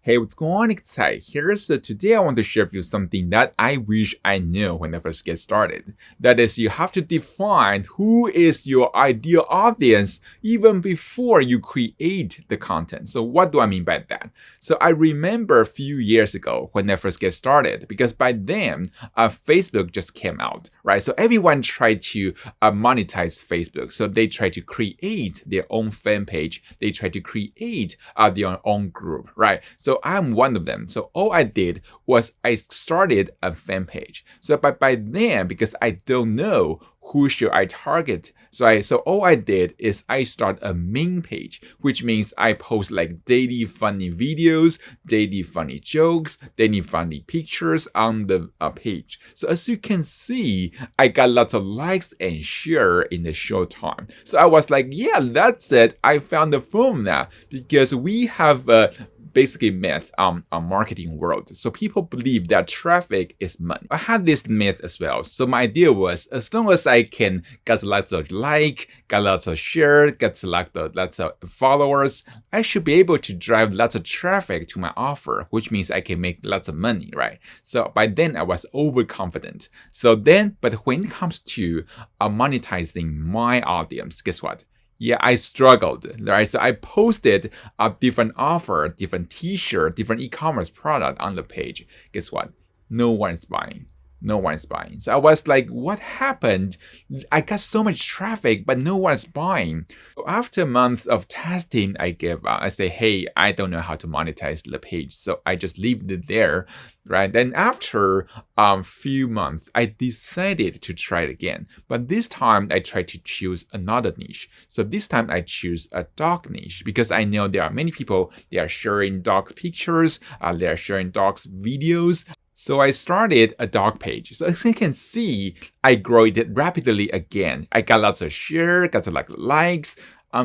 Hey, what's going on? It's Tsai here. So today I want to share with you something that I wish I knew when I first get started. That is, you have to define who is your ideal audience even before you create the content. So what do I mean by that? So I remember a few years ago when I first get started, because by then Facebook just came out, right? So everyone tried to monetize Facebook. So they tried to create their own fan page. They tried to create their own group, right? So I'm one of them. So all I did was I started a fan page. So by then, because I don't know who should I target, so all I did is I start a main page, which means I post like daily funny videos, daily funny jokes, daily funny pictures on the page. So as you can see, I got lots of likes and share in a short time. So I was like, yeah, that's it. I found the formula because we have basically myth on marketing world. So people believe that traffic is money. I had this myth as well. So my idea was, as long as I can get lots of like, get lots of share, get lots of followers, I should be able to drive lots of traffic to my offer, which means I can make lots of money, right? So by then I was overconfident. But when it comes to monetizing my audience, guess what? Yeah, I struggled, right? So I posted a different offer, different t-shirt, different e-commerce product on the page. Guess what? No one's buying. No one's buying. So I was like, what happened? I got so much traffic, but no one's buying. So after months of testing, I gave up. I say, hey, I don't know how to monetize the page. So I just leave it there, right? Then after few months, I decided to try it again. But this time I tried to choose another niche. So this time I choose a dog niche because I know there are many people, they are sharing dog pictures, they are sharing dogs videos. So I started a dog page. So as you can see, I grew it rapidly again. I got lots of share, got some likes.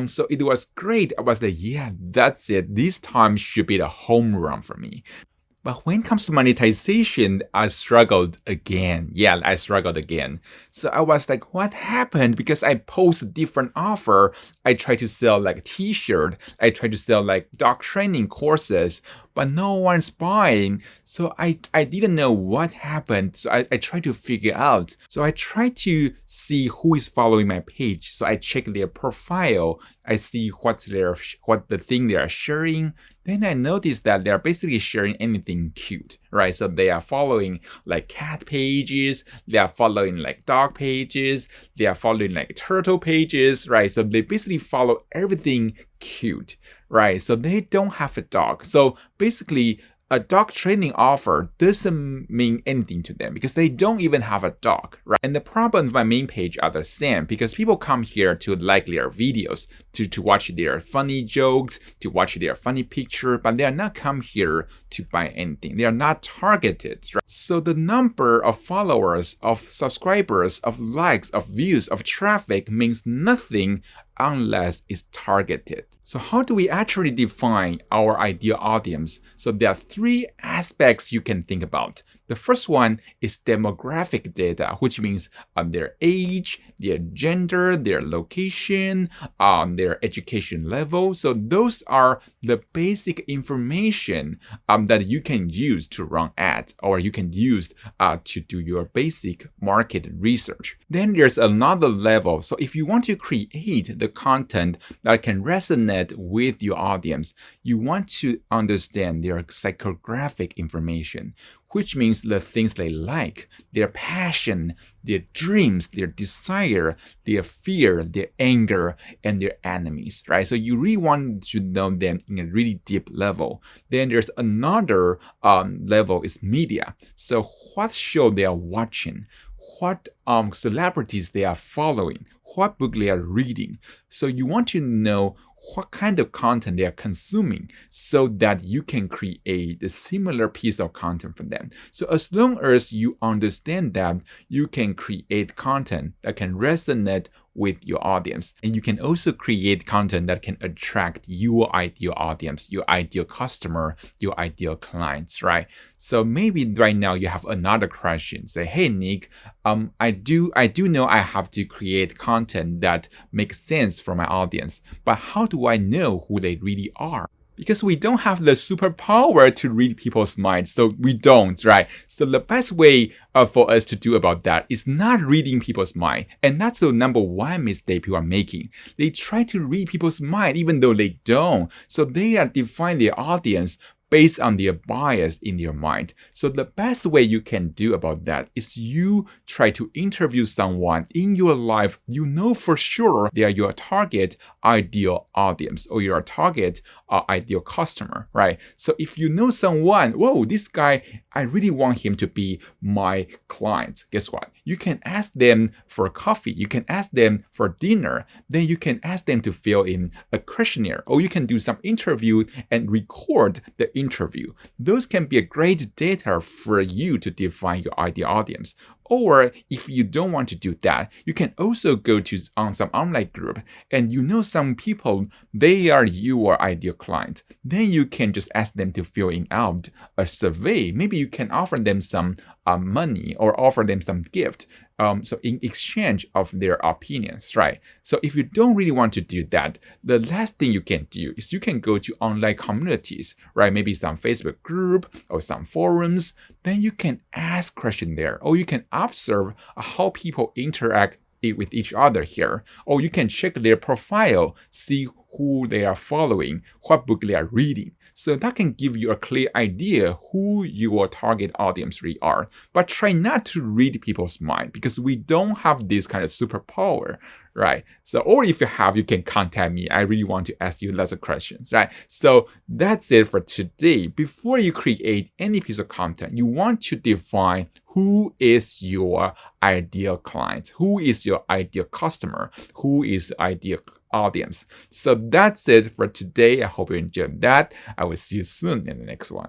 So it was great. I was like, yeah, that's it. This time should be the home run for me. But when it comes to monetization, I struggled again. Yeah, I struggled again. So I was like, what happened? Because I post a different offer. I try to sell like a t-shirt. I try to sell like dog training courses, but no one's buying. So I didn't know what happened. So I tried to figure out. So I tried to see who is following my page. So I check their profile. I see what the thing they are sharing. Then I noticed that they're basically sharing anything cute, right? So they are following like cat pages, they are following like dog pages, they are following like turtle pages, right? So they basically follow everything cute, right? So they don't have a dog. So basically, a dog training offer doesn't mean anything to them because they don't even have a dog, right? And the problems with my main page are the same because people come here to like their videos, to watch their funny jokes, to watch their funny picture, but they are not come here to buy anything. They are not targeted, right? So the number of followers, of subscribers, of likes, of views, of traffic means nothing unless it's targeted. So how do we actually define our ideal audience? So there are three aspects you can think about. The first one is demographic data, which means their age, their gender, their location, their education level. So those are the basic information that you can use to run ads, or you can use to do your basic market research. Then there's another level. So if you want to create the content that can resonate with your audience, you want to understand their psychographic information, which means the things they like, their passion, their dreams, their desire, their fear, their anger, and their enemies, right? So you really want to know them in a really deep level. Then there's another level is media. So what show they are watching, what celebrities they are following, what book they are reading. So you want to know what kind of content they are consuming so that you can create a similar piece of content for them. So as long as you understand that, you can create content that can resonate with your audience. And you can also create content that can attract your ideal audience, your ideal customer, your ideal clients, right? So maybe right now you have another question. Say, hey, Nick, I do know I have to create content that makes sense for my audience, but how do I know who they really are? because we don't have the superpower to read people's minds. So we don't, right? So the best way for us to do about that is not reading people's mind. And that's the number one mistake people are making. They try to read people's mind even though they don't. So they are defining their audience based on their bias in their mind. So the best way you can do about that is you try to interview someone in your life you know for sure they are your target ideal audience or your target ideal customer, right? So if you know someone, whoa, this guy, I really want him to be my client. Guess what? You can ask them for coffee. You can ask them for dinner. Then you can ask them to fill in a questionnaire, or you can do some interview and record the interview. Those can be a great data for you to define your ideal audience. Or if you don't want to do that, you can also go to some online group and you know some people, they are your ideal client. Then you can just ask them to fill in out a survey. Maybe you can offer them some money or offer them some gift. So in exchange of their opinions, right? So if you don't really want to do that, the last thing you can do is you can go to online communities, right? Maybe some Facebook group or some forums. Then you can ask questions there, or you can observe how people interact with each other here, or you can check their profile, see who they are following, what book they are reading. So that can give you a clear idea who your target audience really are. But try not to read people's mind because we don't have this kind of superpower, right? So, or if you have, you can contact me. I really want to ask you lots of questions, right? So that's it for today. Before you create any piece of content, you want to define who is your ideal client, who is your ideal customer, who is ideal audience. So that's it for today. I hope you enjoyed that. I will see you soon in the next one.